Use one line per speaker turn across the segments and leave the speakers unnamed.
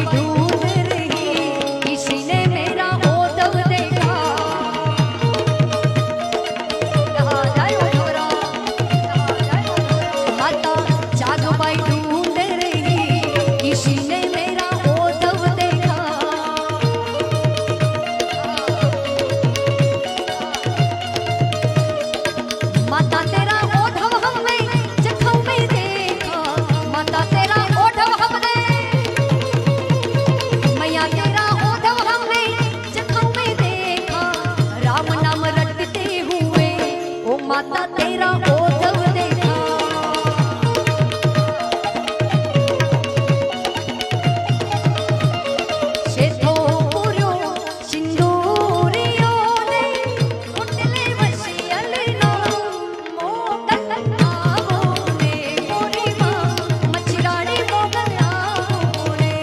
भाई ढूंढ रही, किसी ने मेरा ओदव देखा। कहाँ जाए वो छोरा, कहाँ जाए वो छोरा। माता जाग भाई ढूंढ रही, किसी ने मेरा ओदव देखा। माता तेरा ओढ़व हमने जखम में देखा, माता तेरा ओढ़व हमने, मैया तेरा ओढ़व हमने जखम में देखा। राम नाम रटते हुए ओ माता तेरा ओढ़व देखा। शेथो पूर्यो सिंदूरियो ने उठले वसियल ना मोगल आवो ने मोरी मां मछराड़ी मोगल आवो ने।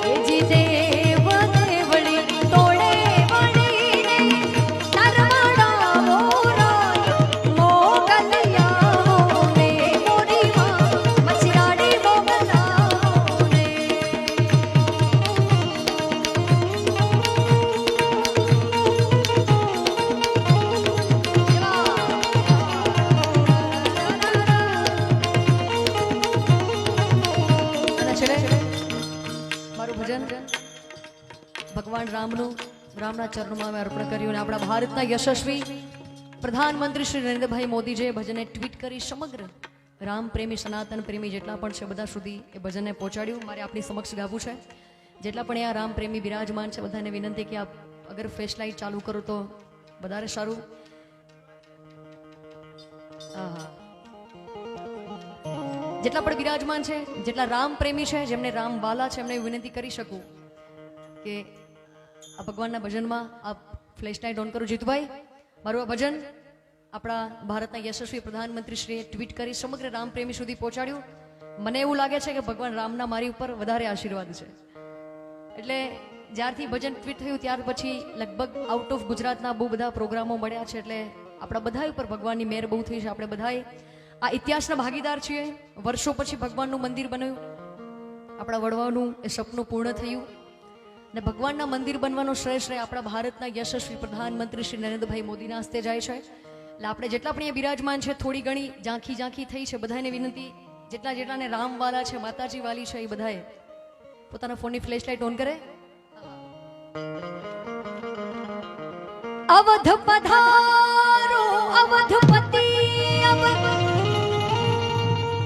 ये जी देव देवड़ी तोड़े बड़ी ने नरवाड़ा मोरा मोगल आवो ने मोरी मां मछराड़ी मोगल आवो ने। અને છેલ્લે મારું ભજન ભગવાન રામનું રામના ચરણોમાં મેં અર્પણ કર્યું અને આપણા ભારતના યશસ્વી પ્રધાનમંત્રી શ્રી નરેન્દ્રભાઈ મોદીજીએ ભજનને ટ્વીટ કરી સમગ્ર રામ પ્રેમી સનાતન પ્રેમી જેટલા પણ છે બધા સુધી એ ભજનને પહોંચાડ્યું. મારે આપની સમક્ષ ગાવું છે. જેટલા પણ આ રામ પ્રેમી બિરાજમાન છે બધાને વિનંતી કે આપ અગર ફ્લેશ લાઇટ ચાલુ કરો તો વધારે સારું. આહા, જેટલા પણ બિરાજમાન છે, જેટલા રામ પ્રેમી છે, જેમને રામ વાલા છે, એમને વિનંતી કરી શકું કે આ ભગવાનના ભજનમાં આપ ફ્લેશ લાઇટ ઓન કરો. જીતુભાઈ, મારું આ ભજન આપણા ભારતના યશસ્વી પ્રધાનમંત્રીશ્રીએ ટ્વીટ કરી સમગ્ર રામ પ્રેમી સુધી પહોંચાડ્યું. મને એવું લાગે છે કે ભગવાન રામના મારી ઉપર વધારે આશીર્વાદ છે. એટલે જ્યારથી ભજન ટ્વીટ થયું ત્યાર પછી લગભગ આઉટ ઓફ ગુજરાતના બહુ બધા પ્રોગ્રામો મળ્યા છે. એટલે આપણા બધા ઉપર ભગવાનની મહેર બહુ થઈ છે. આપણે બધાએ આ ઇતિહાસના ભાગીદાર છીએ. વર્ષો પછી ભગવાનનું મંદિર બન્યું, આપણા વડવાનું એ સપનું પૂર્ણ થયું ને ભગવાનના મંદિર બનવાનો શ્રેય આપણા ભારતના યશસ્વી પ્રધાનમંત્રી શ્રી નરેન્દ્રભાઈ મોદીના હસ્તે જાય છે. એટલે આપણે જેટલા પણ અહીંયા બિરાજમાન છે થોડી ઘણી ઝાંખી થઈ છે. બધાને વિનંતી, જેટલાને રામ વાલા છે, માતાજી વાલી છે, એ બધાએ પોતાના ફોનની ફ્લેશ લાઇટ ઓન કરે. અવધ પધારો અવધપતિ અવધ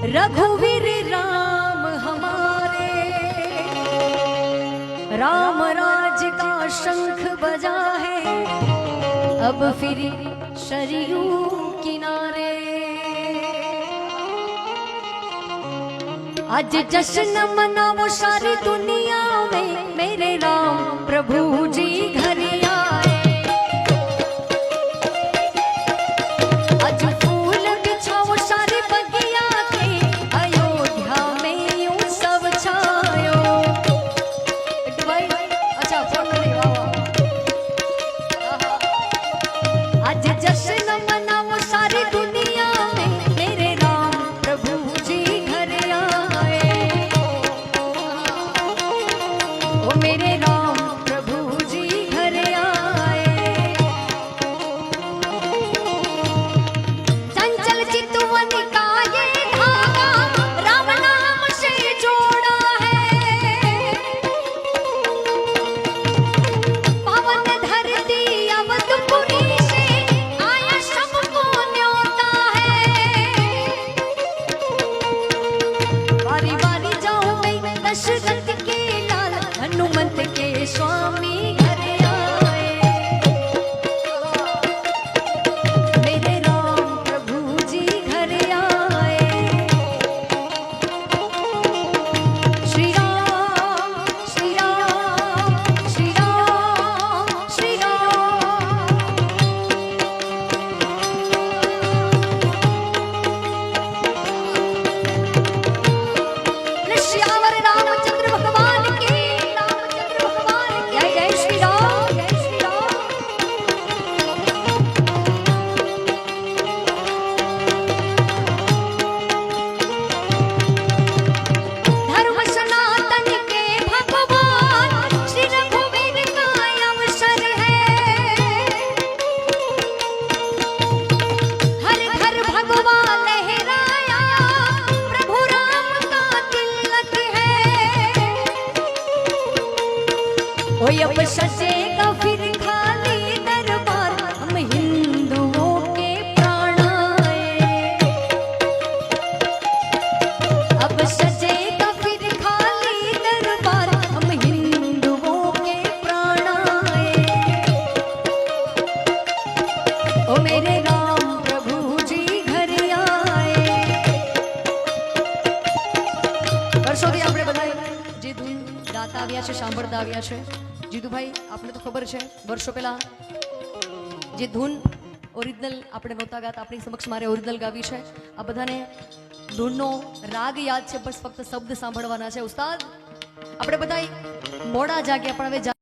रघुवीर राम हमारे, राम राज का शंख बजा है अब फिर सरयू किनारे। आज जश्न मनाओ सारी दुनिया में, मेरे राम प्रभु जी घर आए। आज फूल बिछाओ सारी बगिया के, अयोध्या में यूं सब छायो। अच्छा फोन नहीं वाह। आज जश्न मनाओ सारी दुनिया में, मेरे राम प्रभु जी घर आए। ओ मेरे राम प्रभु जी ओ मेरे राम प्रभु जी घर आए। વર્ષોથી આપણે બધા જે ધૂન ગાતા આવ્યા છે, સાંભળતા આવ્યા છે, જીતુભાઈ આપણે તો ખબર છે વર્ષો પહેલા જે ધૂન ઓરિજિનલ આપણે નહોતા ગાતા, આપણી સમક્ષ મારે ઓરિજિનલ ગાવી છે. આ બધાને ધૂનનો રાગ યાદ છે, બસ ફક્ત શબ્દ સાંભળવાના છે. ઉસ્તાદ આપણે બધા મોડા જાગ્યા પણ હવે